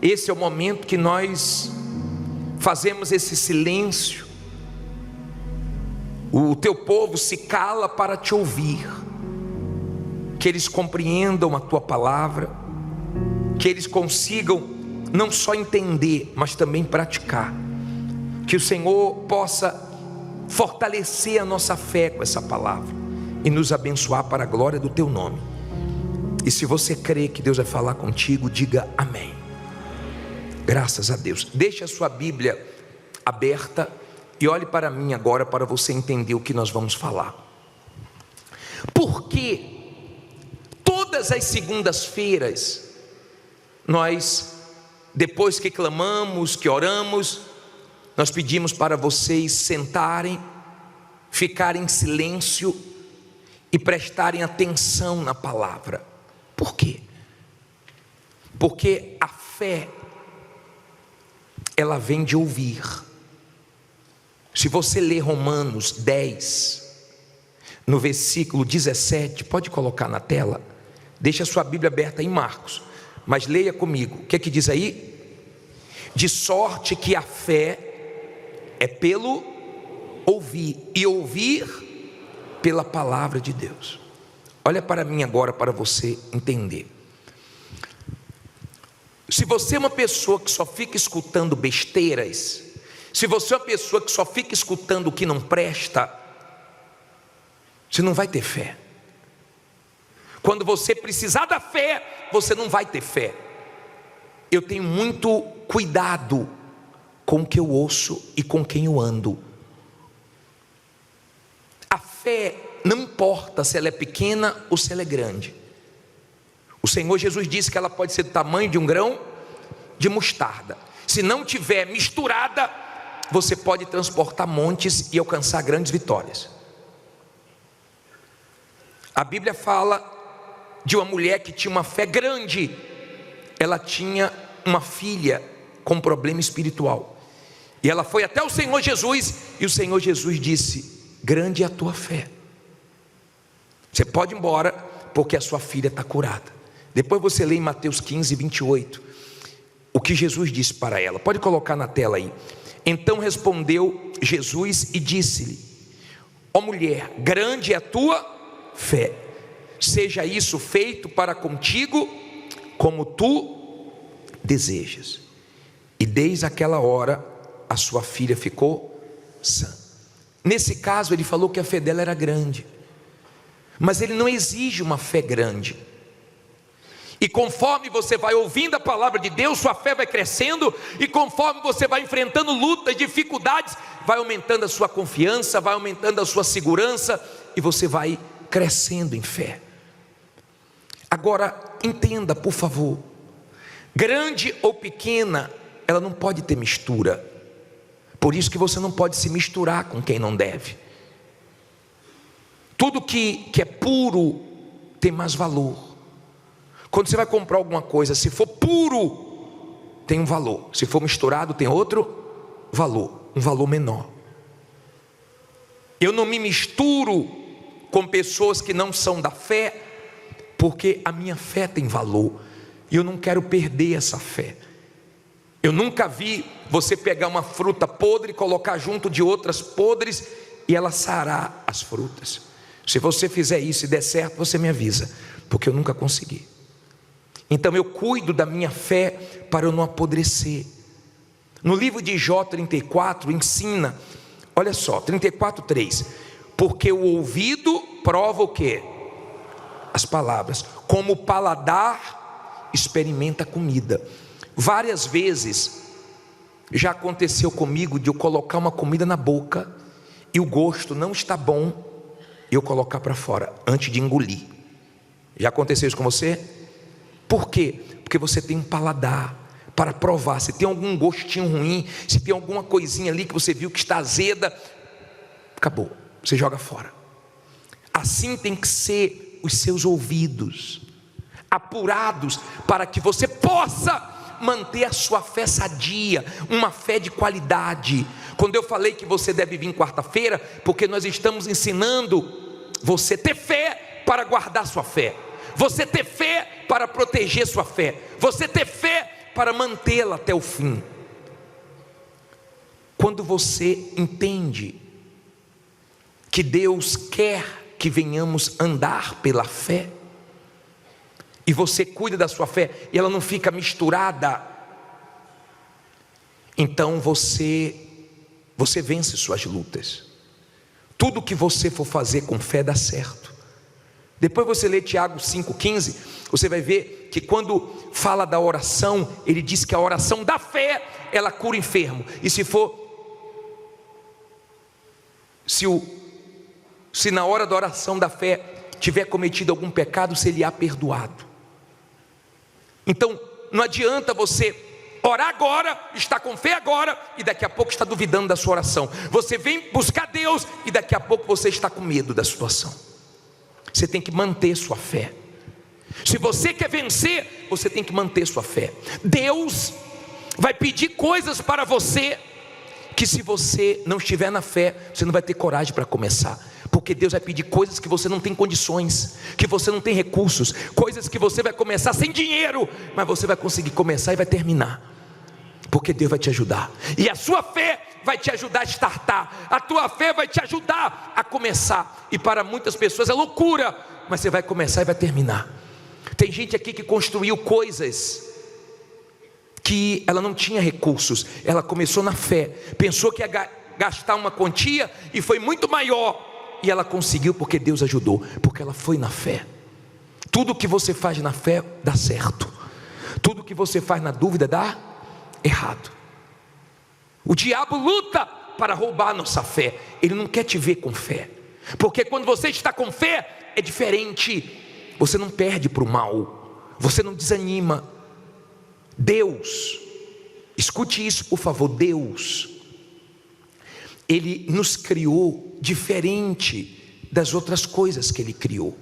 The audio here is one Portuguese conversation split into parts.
Esse é o momento que nós fazemos esse silêncio. O teu povo se cala para te ouvir, que eles compreendam a tua palavra, que eles consigam não só entender, mas também praticar. Que o Senhor possa fortalecer a nossa fé com essa palavra e nos abençoar para a glória do teu nome. E se você crê que Deus vai falar contigo, diga amém. Graças a Deus. Deixe a sua Bíblia aberta e olhe para mim agora, para você entender o que nós vamos falar. Porque todas as segundas-feiras nós, depois que clamamos, que oramos, nós pedimos para vocês sentarem, ficarem em silêncio e prestarem atenção na palavra. Por quê? Porque a fé, ela vem de ouvir. Se você ler Romanos 10, no versículo 17, pode colocar na tela, deixa a sua Bíblia aberta em Marcos, mas leia comigo, o que é que diz aí? De sorte que a fé é pelo ouvir, e ouvir pela palavra de Deus. Olha para mim agora, para você entender. Se você é uma pessoa que só fica escutando besteiras, se você é uma pessoa que só fica escutando o que não presta, você não vai ter fé. Quando você precisar da fé, você não vai ter fé. Eu tenho muito cuidado com o que eu ouço e com quem eu ando. A fé não importa se ela é pequena ou se ela é grande. O Senhor Jesus disse que ela pode ser do tamanho de um grão de mostarda. Se não tiver misturada, você pode transportar montes e alcançar grandes vitórias. A Bíblia fala de uma mulher que tinha uma fé grande. Ela tinha uma filha com problema espiritual, e ela foi até o Senhor Jesus, e o Senhor Jesus disse: grande é a tua fé, você pode ir embora, porque a sua filha está curada. Depois você lê em Mateus 15, 28, o que Jesus disse para ela. Pode colocar na tela aí. Então respondeu Jesus e disse-lhe: ó mulher, grande é a tua fé, seja isso feito para contigo como tu desejas. E desde aquela hora a sua filha ficou sã. Nesse caso ele falou que a fé dela era grande, mas ele não exige uma fé grande. E conforme você vai ouvindo a palavra de Deus, sua fé vai crescendo, e conforme você vai enfrentando lutas, dificuldades, vai aumentando a sua confiança, vai aumentando a sua segurança, e você vai crescendo em fé. Agora entenda, por favor, grande ou pequena, ela não pode ter mistura. Por isso que você não pode se misturar com quem não deve. Tudo que é puro tem mais valor. Quando você vai comprar alguma coisa, se for puro, tem um valor. Se for misturado, tem outro valor, um valor menor. Eu não me misturo com pessoas que não são da fé, porque a minha fé tem valor, e eu não quero perder essa fé. Eu nunca vi você pegar uma fruta podre e colocar junto de outras podres, e ela sarar as frutas. Se você fizer isso e der certo, você me avisa, porque eu nunca consegui. Então eu cuido da minha fé para eu não apodrecer. No livro de Jó 34 ensina, olha só, 34:3, porque o ouvido prova o quê? As palavras, como o paladar experimenta a comida. Várias vezes já aconteceu comigo de eu colocar uma comida na boca e o gosto não está bom, e eu colocar para fora antes de engolir. Já aconteceu isso com você? Por quê? Porque você tem um paladar para provar. Se tem algum gostinho ruim, se tem alguma coisinha ali que você viu que está azeda, acabou, você joga fora. Assim tem que ser os seus ouvidos, apurados, para que você possa manter a sua fé sadia, uma fé de qualidade. Quando eu falei que você deve vir quarta-feira, porque nós estamos ensinando você ter fé para guardar sua fé, você ter fé para proteger sua fé, você ter fé para mantê-la até o fim. Quando você entende que Deus quer que venhamos andar pela fé, e você cuida da sua fé, e ela não fica misturada, então você vence suas lutas. Tudo que você for fazer com fé dá certo. Depois você lê Tiago 5,15, você vai ver que quando fala da oração, ele diz que a oração da fé, ela cura o enfermo. E se na hora da oração da fé tiver cometido algum pecado, seria perdoado. Então não adianta você orar agora, está com fé agora, e daqui a pouco está duvidando da sua oração. Você vem buscar Deus, e daqui a pouco você está com medo da situação. Você tem que manter sua fé. Se você quer vencer, você tem que manter sua fé. Deus vai pedir coisas para você, que se você não estiver na fé, você não vai ter coragem para começar. Porque Deus vai pedir coisas que você não tem condições, que você não tem recursos, coisas que você vai começar sem dinheiro, mas você vai conseguir começar e vai terminar, porque Deus vai te ajudar. E a sua fé vai te ajudar a startar, a tua fé vai te ajudar a começar. E para muitas pessoas é loucura, mas você vai começar e vai terminar. Tem gente aqui que construiu coisas que ela não tinha recursos, ela começou na fé, pensou que ia gastar uma quantia e foi muito maior, e ela conseguiu porque Deus ajudou, porque ela foi na fé. Tudo que você faz na fé dá certo, tudo que você faz na dúvida dá errado. O diabo luta para roubar a nossa fé, ele não quer te ver com fé, porque quando você está com fé é diferente, você não perde para o mal, você não desanima. Deus, escute isso por favor, Deus, Ele nos criou diferente das outras coisas que Ele criou.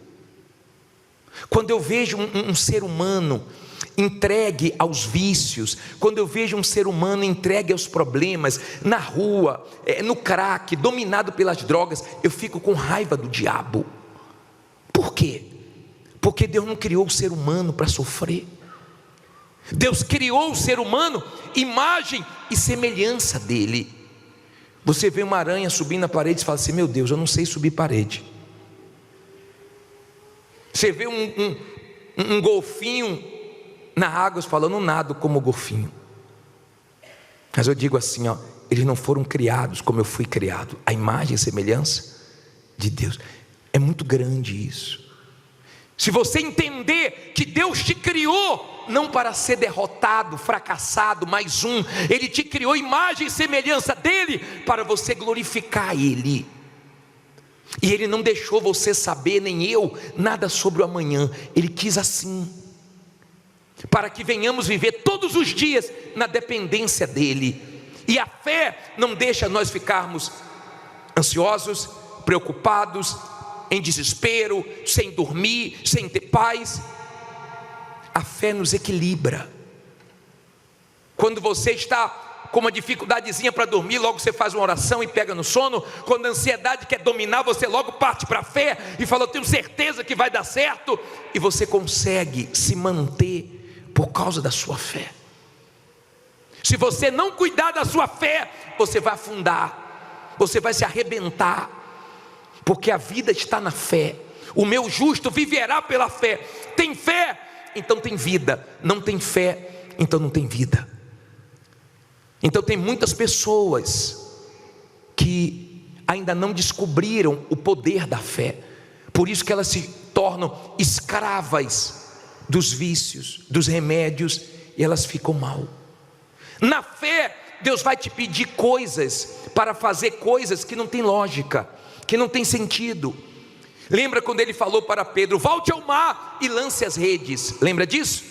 Quando eu vejo um ser humano entregue aos vícios, quando eu vejo um ser humano entregue aos problemas, na rua, no crack, dominado pelas drogas, eu fico com raiva do diabo. Por quê? Porque Deus não criou o ser humano para sofrer. Deus criou o ser humano, imagem e semelhança dele. Você vê uma aranha subindo na parede e fala assim: meu Deus, eu não sei subir parede. Você vê um golfinho na água e fala: eu não nado como golfinho. Mas eu digo assim, ó, eles não foram criados como eu fui criado, a imagem e semelhança de Deus. É muito grande isso. Se você entender que Deus te criou não para ser derrotado, fracassado, mais um, Ele te criou imagem e semelhança dEle, para você glorificar Ele. E Ele não deixou você saber, nem eu, nada sobre o amanhã. Ele quis assim, para que venhamos viver todos os dias na dependência dEle. E a fé não deixa nós ficarmos ansiosos, preocupados, em desespero, sem dormir, sem ter paz. A fé nos equilibra. Quando você está com uma dificuldadezinha para dormir, logo você faz uma oração e pega no sono. Quando a ansiedade quer dominar, você logo parte para a fé e fala: eu tenho certeza que vai dar certo. E você consegue se manter por causa da sua fé. Se você não cuidar da sua fé, você vai afundar, você vai se arrebentar, porque a vida está na fé. O meu justo viverá pela fé. Tem fé, então tem vida. Não tem fé, então não tem vida. Então tem muitas pessoas que ainda não descobriram o poder da fé. Por isso que elas se tornam escravas dos vícios, dos remédios, e elas ficam mal. Na fé, Deus vai te pedir coisas para fazer coisas que não tem lógica, que não tem sentido. Lembra quando Ele falou para Pedro: volte ao mar e lance as redes? Lembra disso?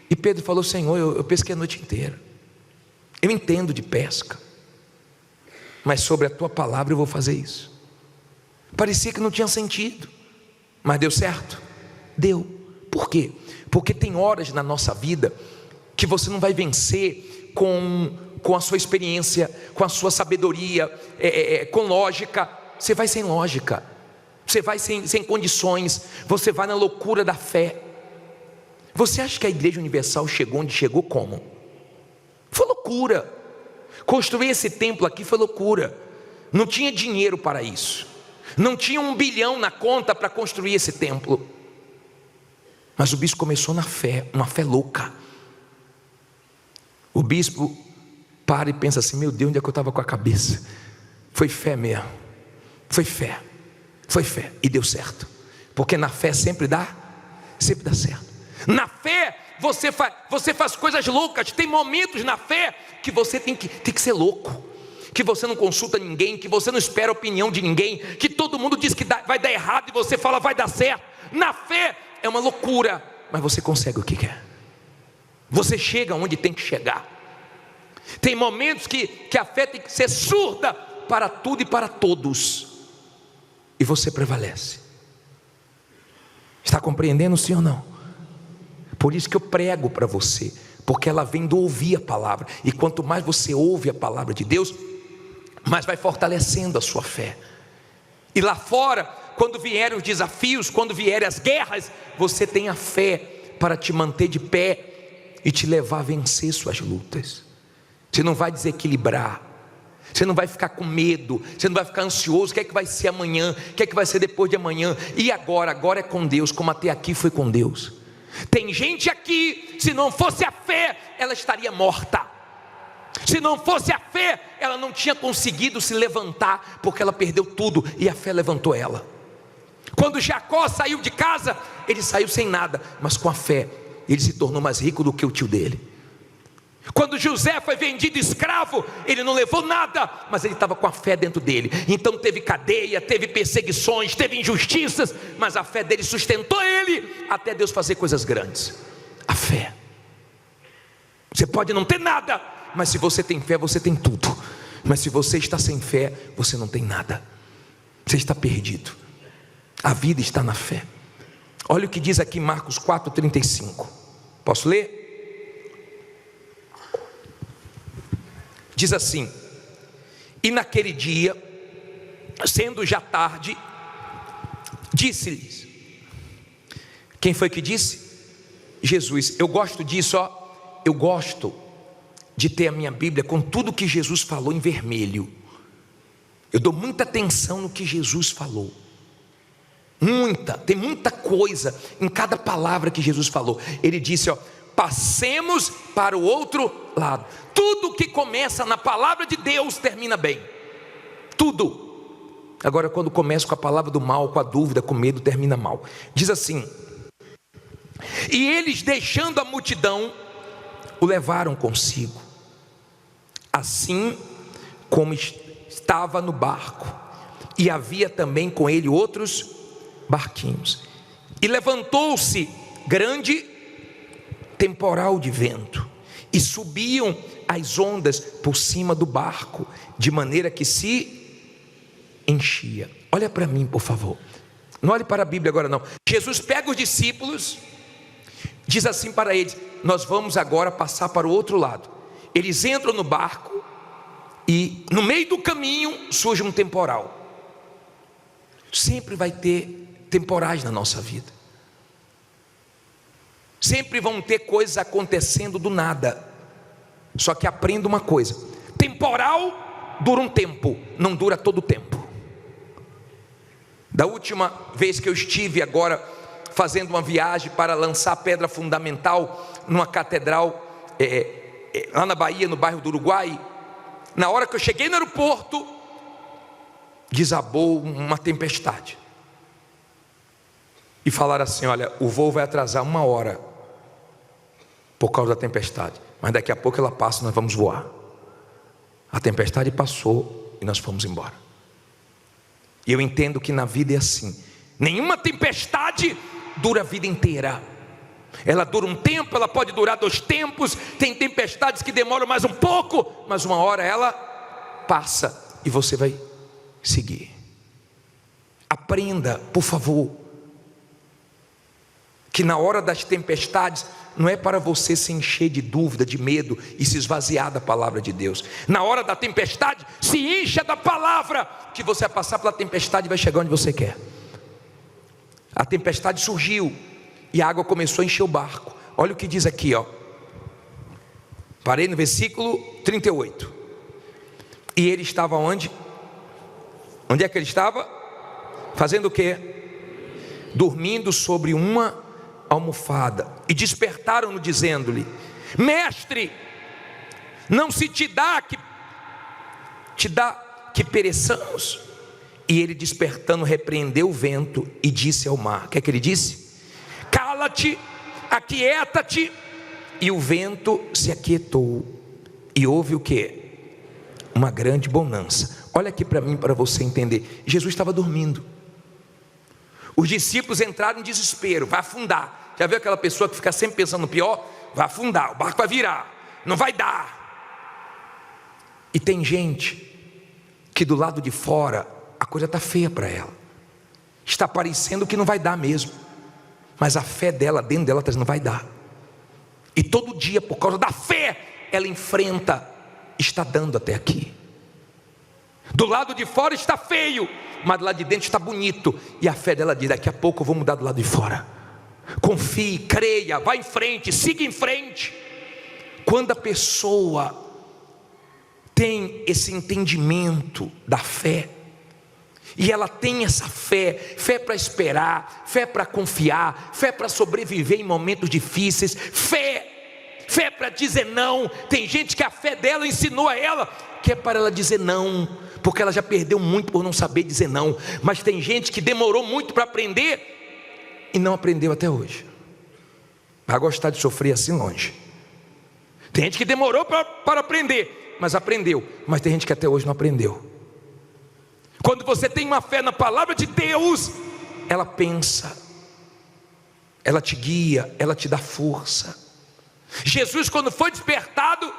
E Pedro falou: Senhor, eu pesquei a noite inteira, eu entendo de pesca, mas sobre a tua palavra eu vou fazer isso. Parecia que não tinha sentido, mas deu certo? Deu. Por quê? Porque tem horas na nossa vida que você não vai vencer com a sua experiência, com a sua sabedoria, com lógica. Você vai sem lógica, você vai sem condições, você vai na loucura da fé. Você acha que a Igreja Universal chegou onde chegou como? Foi loucura. Construir esse templo aqui foi loucura. Não tinha dinheiro para isso. Não tinha 1 bilhão na conta para construir esse templo. Mas o bispo começou na fé, uma fé louca. O bispo para e pensa assim: meu Deus, onde é que eu estava com a cabeça? Foi fé mesmo. Foi fé. Foi fé. E deu certo. Porque na fé sempre dá certo. Na fé você faz coisas loucas. Tem momentos na fé que você tem que ser louco, que você não consulta ninguém, que você não espera a opinião de ninguém, que todo mundo diz que vai dar errado e você fala vai dar certo. Na fé é uma loucura, mas você consegue o que quer. Você chega onde tem que chegar. Tem momentos que a fé tem que ser surda para tudo e para todos, e você prevalece. Está compreendendo, sim ou não? Por isso que eu prego para você, porque ela vem do ouvir a palavra, e quanto mais você ouve a palavra de Deus, mais vai fortalecendo a sua fé. E lá fora, quando vierem os desafios, quando vierem as guerras, você tem a fé para te manter de pé e te levar a vencer suas lutas. Você não vai desequilibrar, você não vai ficar com medo, você não vai ficar ansioso. O que é que vai ser amanhã? O que é que vai ser depois de amanhã? E agora? Agora é com Deus, como até aqui foi com Deus. Tem gente aqui, se não fosse a fé, ela estaria morta. Se não fosse a fé, ela não tinha conseguido se levantar, porque ela perdeu tudo e a fé levantou ela. Quando Jacó saiu de casa, ele saiu sem nada, mas com a fé ele se tornou mais rico do que o tio dele. Quando José foi vendido escravo, ele não levou nada, mas ele estava com a fé dentro dele. Então teve cadeia, teve perseguições, teve injustiças, mas a fé dele sustentou ele até Deus fazer coisas grandes. A fé. Você pode não ter nada, mas se você tem fé, você tem tudo. Mas se você está sem fé, você não tem nada. Você está perdido. A vida está na fé. Olha o que diz aqui Marcos 4,35. Posso ler? Diz assim: e naquele dia, sendo já tarde, disse-lhes. Quem foi que disse? Jesus. Eu gosto disso, ó. Eu gosto de ter a minha Bíblia com tudo que Jesus falou em vermelho. Eu dou muita atenção no que Jesus falou. Tem muita coisa em cada palavra que Jesus falou. Ele disse, ó: passemos para o outro lado. Tudo que começa na palavra de Deus termina bem. Tudo. Agora, quando começa com a palavra do mal, com a dúvida, com medo, termina mal. Diz assim: e eles, deixando a multidão, o levaram consigo, assim como estava no barco, e havia também com ele outros barquinhos. E levantou-se grande temporal de vento, e subiam as ondas por cima do barco, de maneira que se enchia. Olha para mim, por favor. Não olhe para a Bíblia agora não. Jesus pega os discípulos, diz assim para eles: nós vamos agora passar para o outro lado. Eles entram no barco e no meio do caminho surge um temporal. Sempre vai ter temporais na nossa vida. Sempre vão ter coisas acontecendo do nada. Só que aprenda uma coisa: temporal dura um tempo, não dura todo o tempo. Da última vez que eu estive agora fazendo uma viagem para lançar a pedra fundamental numa catedral lá na Bahia, no bairro do Uruguai, na hora que eu cheguei no aeroporto, desabou uma tempestade. E falaram assim: olha, o voo vai atrasar 1 hora por causa da tempestade, mas daqui a pouco ela passa e nós vamos voar. A tempestade passou e nós fomos embora. E eu entendo que na vida é assim. Nenhuma tempestade dura a vida inteira. Ela dura um tempo, ela pode durar 2 tempos. Tem tempestades que demoram mais um pouco, mas uma hora ela passa e você vai seguir. Aprenda, por favor, que na hora das tempestades não é para você se encher de dúvida, de medo e se esvaziar da palavra de Deus. Na hora da tempestade, se encha da palavra, que você vai passar pela tempestade e vai chegar onde você quer. A tempestade surgiu e a água começou a encher o barco. Olha o que diz aqui, ó. Parei no versículo 38. E ele estava onde? Onde é que ele estava? Fazendo o quê? Dormindo sobre uma almofada. E despertaram-no dizendo-lhe: Mestre, não se te dá que pereçamos? E ele, despertando, repreendeu o vento e disse ao mar. O que é que ele disse? Cala-te, aquieta-te. E o vento se aquietou. E houve o quê? Uma grande bonança. Olha aqui para mim, para você entender. Jesus estava dormindo. Os discípulos entraram em desespero. Vai afundar. Já viu aquela pessoa que fica sempre pensando no pior? Vai afundar, o barco vai virar, não vai dar. E tem gente que do lado de fora a coisa está feia para ela. Está parecendo que não vai dar mesmo. Mas a fé dela, dentro dela, não vai dar. E todo dia, por causa da fé, ela enfrenta. Está dando até aqui. Do lado de fora está feio, mas do lado de dentro está bonito. E a fé dela diz: daqui a pouco eu vou mudar do lado de fora. Confie, creia, vá em frente, siga em frente. Quando a pessoa tem esse entendimento da fé, e ela tem essa fé, fé para esperar, fé para confiar, fé para sobreviver em momentos difíceis, fé para dizer não. Tem gente que a fé dela ensinou a ela que é para ela dizer não, porque ela já perdeu muito por não saber dizer não. Mas tem gente que demorou muito para aprender e não aprendeu até hoje. Vai gostar de sofrer assim longe. Tem gente que demorou para aprender, mas aprendeu. Mas tem gente que até hoje não aprendeu. Quando você tem uma fé na palavra de Deus, ela pensa, ela te guia, ela te dá força. Jesus, quando foi despertado,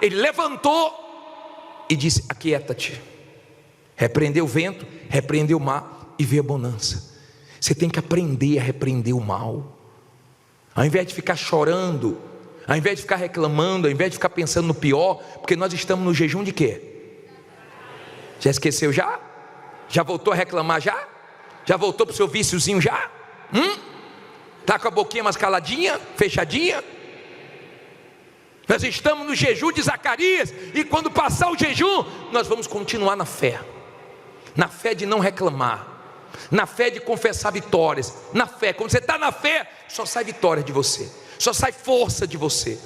ele levantou e disse: aquieta-te. Repreendeu o vento, repreendeu o mar e veio a bonança. Você tem que aprender a repreender o mal. Ao invés de ficar chorando, ao invés de ficar reclamando, ao invés de ficar pensando no pior, porque nós estamos no jejum de quê? Já esqueceu já? Já voltou a reclamar já? Já voltou para o seu víciozinho já? Está com a boquinha mais caladinha, fechadinha? Nós estamos no jejum de Zacarias, e quando passar o jejum, nós vamos continuar na fé de não reclamar, na fé de confessar vitórias, na fé. Quando você está na fé, só sai vitória de você, só sai força de você.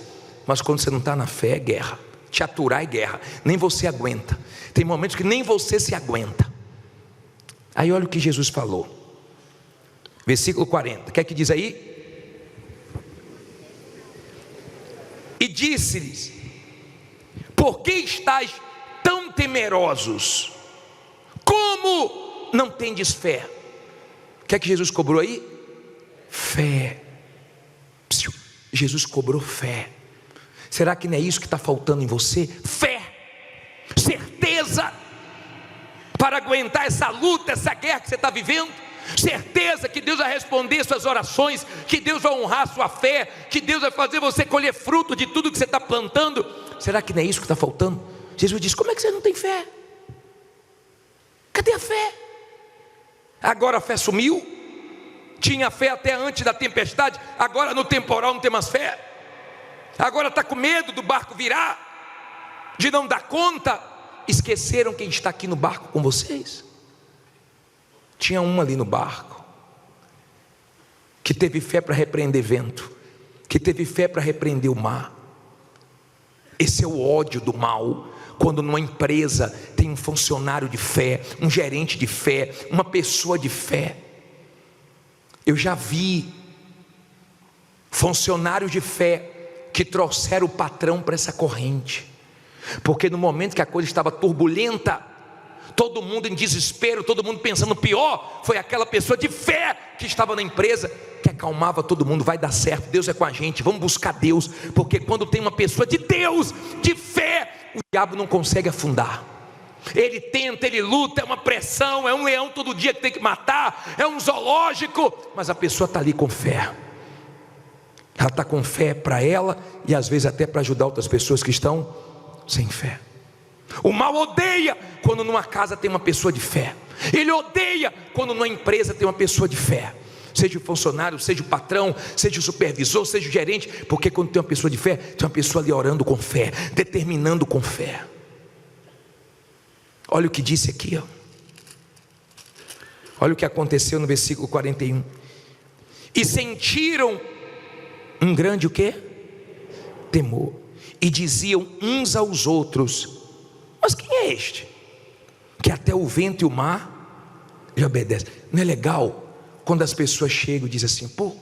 Mas quando você não está na fé, é guerra. Te aturar é guerra, nem você aguenta. Tem momentos que nem você se aguenta. Aí olha o que Jesus falou, versículo 40, o que é que diz aí? E disse-lhes: por que estáis tão temerosos? Como não tendes fé? O que é que Jesus cobrou aí? Fé. Jesus cobrou fé. Será que não é isso que está faltando em você? Fé, certeza para aguentar essa luta, essa guerra que você está vivendo. Certeza que Deus vai responder suas orações, que Deus vai honrar sua fé, que Deus vai fazer você colher fruto de tudo que você está plantando. Será que não é isso que está faltando? Jesus disse: como é que você não tem fé? Cadê a fé? Agora a fé sumiu. Tinha fé até antes da tempestade, agora no temporal não tem mais fé. Agora está com medo do barco virar, de não dar conta. Esqueceram quem está aqui no barco com vocês? Tinha um ali no barco que teve fé para repreender vento, que teve fé para repreender o mar. Esse é o ódio do mal. Quando numa empresa tem um funcionário de fé, um gerente de fé, uma pessoa de fé. Eu já vi funcionários de fé que trouxeram o patrão para essa corrente, porque no momento que a coisa estava turbulenta, todo mundo em desespero, todo mundo pensando pior, foi aquela pessoa de fé que estava na empresa, que acalmava todo mundo. Vai dar certo, Deus é com a gente, vamos buscar Deus, porque quando tem uma pessoa de Deus, de fé, o diabo não consegue afundar. Ele tenta, ele luta, é uma pressão, é um leão todo dia que tem que matar, é um zoológico, mas a pessoa está ali com fé. Ela está com fé para ela, e às vezes até para ajudar outras pessoas que estão sem fé. O mal odeia quando numa casa tem uma pessoa de fé. Ele odeia quando numa empresa tem uma pessoa de fé. seja o funcionário, seja o patrão, seja o supervisor, seja o gerente, porque quando tem uma pessoa de fé, tem uma pessoa ali orando com fé, determinando com fé. Olha o que disse aqui, ó. Olha o que aconteceu no versículo 41. E sentiram um grande o quê? Temor. E diziam uns aos outros: mas quem é este, que até o vento e o mar lhe obedecem? Não é legal quando as pessoas chegam e dizem assim: pô,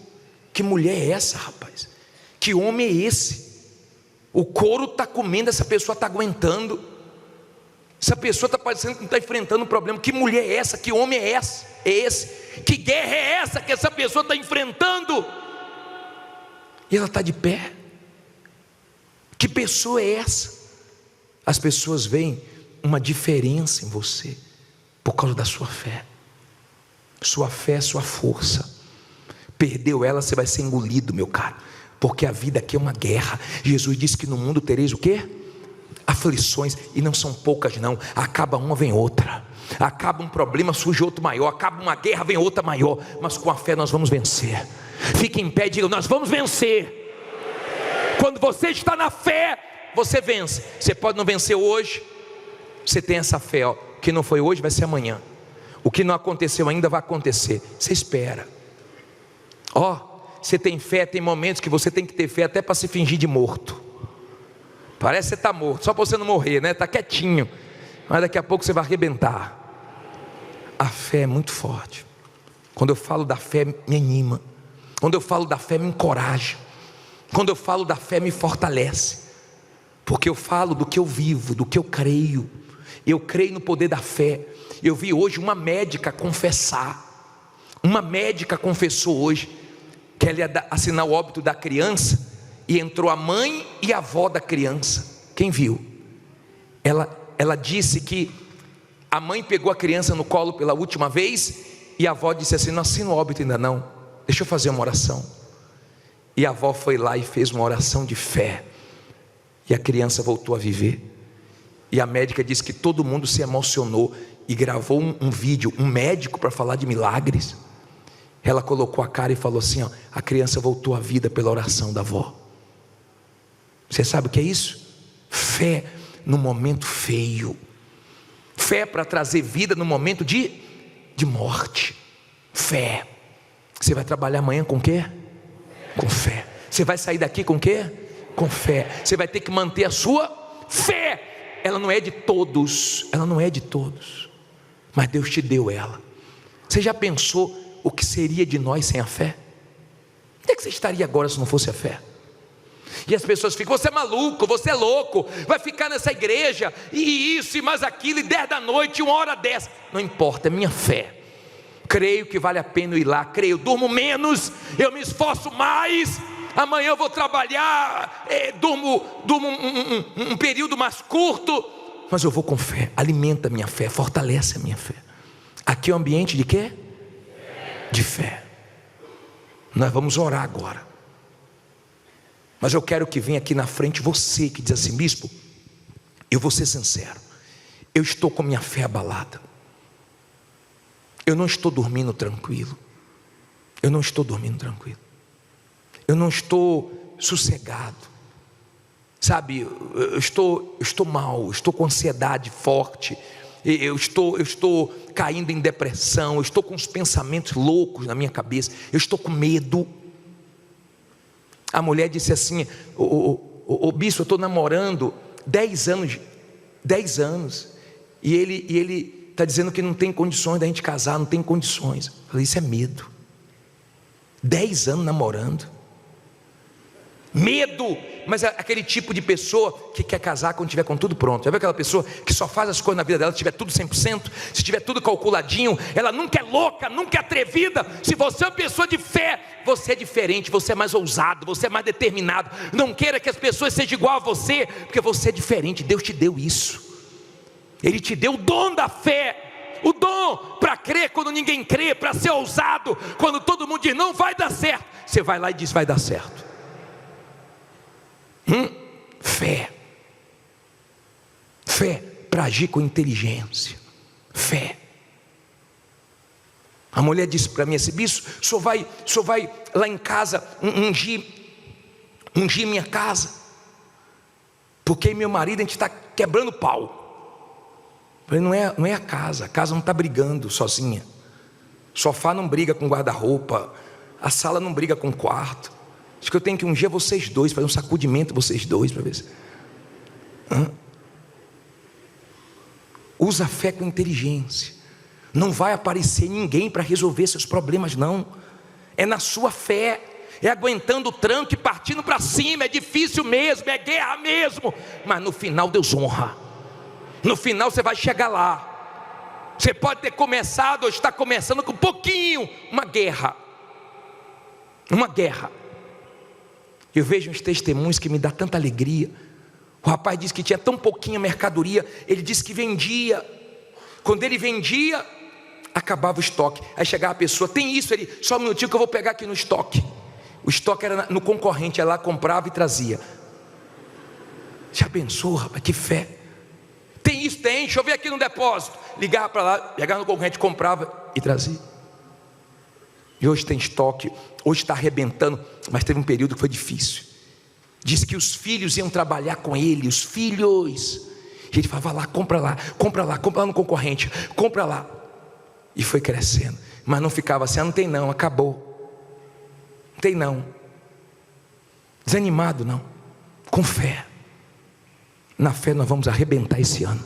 que mulher é essa, rapaz? Que homem é esse? O couro está comendo, essa pessoa está aguentando. Essa pessoa está parecendo que não está enfrentando um problema. Que mulher é essa? Que homem é esse? Que guerra é essa que essa pessoa está enfrentando? E ela está de pé. Que pessoa é essa? As pessoas veem uma diferença em você por causa da sua fé. Sua fé é sua força. Perdeu ela, você vai ser engolido, meu caro, porque a vida aqui é uma guerra. Jesus disse que no mundo tereis o quê? Aflições, e não são poucas não. Acaba uma, vem outra. Acaba um problema, surge outro maior. Acaba uma guerra, vem outra maior. Mas com a fé nós vamos vencer. Fique em pé e diga: nós vamos vencer. Quando você está na fé, você vence. Você pode não vencer hoje, você tem essa fé, ó. O que não foi hoje vai ser amanhã. O que não aconteceu ainda vai acontecer. Você espera. Ó, você tem fé. Tem momentos que você tem que ter fé até para se fingir de morto. Parece que você está morto, só para você não morrer, né? Está quietinho, mas daqui a pouco você vai arrebentar. A fé é muito forte. Quando eu falo da fé, me anima. Quando eu falo da fé, me encoraja. Quando eu falo da fé, me fortalece. Porque eu falo do que eu vivo, do que eu creio. Eu creio no poder da fé. Eu vi hoje uma médica confessar. Uma médica confessou hoje que ela ia assinar o óbito da criança, e entrou a mãe e a avó da criança. Quem viu? Ela disse que a mãe pegou a criança no colo pela última vez, e a avó disse assim: não assina o óbito ainda não, deixa eu fazer uma oração. E a avó foi lá e fez uma oração de fé, e a criança voltou a viver. E a médica disse que todo mundo se emocionou e gravou um vídeo, um médico para falar de milagres. Ela colocou a cara e falou assim: ó, a criança voltou à vida pela oração da avó. Você sabe o que é isso? Fé no momento feio. Fé para trazer vida no momento de morte. Fé. Você vai trabalhar amanhã com o quê? Com fé. Você vai sair daqui com o quê? Com fé. Você vai ter que manter a sua fé. Ela não é de todos. Ela não é de todos. Mas Deus te deu ela. Você já pensou o que seria de nós sem a fé? Onde é que você estaria agora se não fosse a fé? E as pessoas ficam: você é maluco, você é louco, vai ficar nessa igreja, e isso, e mais aquilo, e 10 da noite, 1h10. Não importa, é minha fé. Creio que vale a pena eu ir lá, creio, durmo menos, eu me esforço mais, amanhã eu vou trabalhar, durmo um período mais curto, mas eu vou com fé. Alimenta a minha fé, fortalece a minha fé. Aqui é um ambiente de quê? De fé. Nós vamos orar agora. Mas eu quero que venha aqui na frente você que diz assim: bispo, eu vou ser sincero, eu estou com minha fé abalada. Eu não estou dormindo tranquilo. Eu não estou dormindo tranquilo. Eu não estou sossegado. Sabe, eu estou mal, eu estou com ansiedade forte. Eu estou caindo em depressão. Eu estou com os pensamentos loucos na minha cabeça. Eu estou com medo. A mulher disse assim: o bispo, eu estou namorando 10 anos, 10 anos, e ele está dizendo que não tem condições da gente casar, não tem condições. Eu falei: isso é medo. 10 anos namorando, medo. Mas é aquele tipo de pessoa que quer casar quando tiver com tudo pronto. Já viu aquela pessoa que só faz as coisas na vida dela se tiver tudo 100%, se tiver tudo calculadinho? Ela nunca é louca, nunca é atrevida. Se você é uma pessoa de fé, você é diferente, você é mais ousado, você é mais determinado. Não queira que as pessoas sejam igual a você, porque você é diferente. Deus te deu isso. Ele te deu o dom da fé, o dom para crer quando ninguém crê, para ser ousado quando todo mundo diz não vai dar certo. Você vai lá e diz vai dar certo. Fé. Fé para agir com inteligência. Fé. A mulher disse para mim assim: bispo, o senhor vai lá em casa ungir minha casa, porque meu marido, a gente está quebrando pau. Eu falei: não é a casa não está brigando sozinha. O sofá não briga com guarda-roupa, a sala não briga com o quarto. Acho que eu tenho que ungir vocês dois, fazer um sacudimento vocês dois, para ver se... Usa a fé com inteligência. Não vai aparecer ninguém para resolver seus problemas, não. É na sua fé, é aguentando o tranco e partindo para cima. É difícil mesmo, é guerra mesmo, mas no final Deus honra. No final você vai chegar lá. Você pode ter começado ou está começando com um pouquinho, uma guerra. Eu vejo uns testemunhos que me dá tanta alegria. O rapaz disse que tinha tão pouquinha mercadoria, ele disse que vendia. Quando ele vendia, acabava o estoque. Aí chegava a pessoa: tem isso? Ele: só um minutinho que eu vou pegar aqui no estoque. O estoque era no concorrente, ia lá, comprava e trazia. Já pensou, rapaz, que fé? Tem isso? Tem, deixa eu ver aqui no depósito. Ligava para lá, pegava no concorrente, comprava e trazia. E hoje tem estoque, hoje está arrebentando, mas teve um período que foi difícil. Disse que os filhos iam trabalhar com ele, os filhos. E ele falava: lá, compra lá no concorrente, compra lá. E foi crescendo, mas não ficava assim: não tem não, acabou. Não tem não. Desanimado não, com fé. Na fé nós vamos arrebentar esse ano.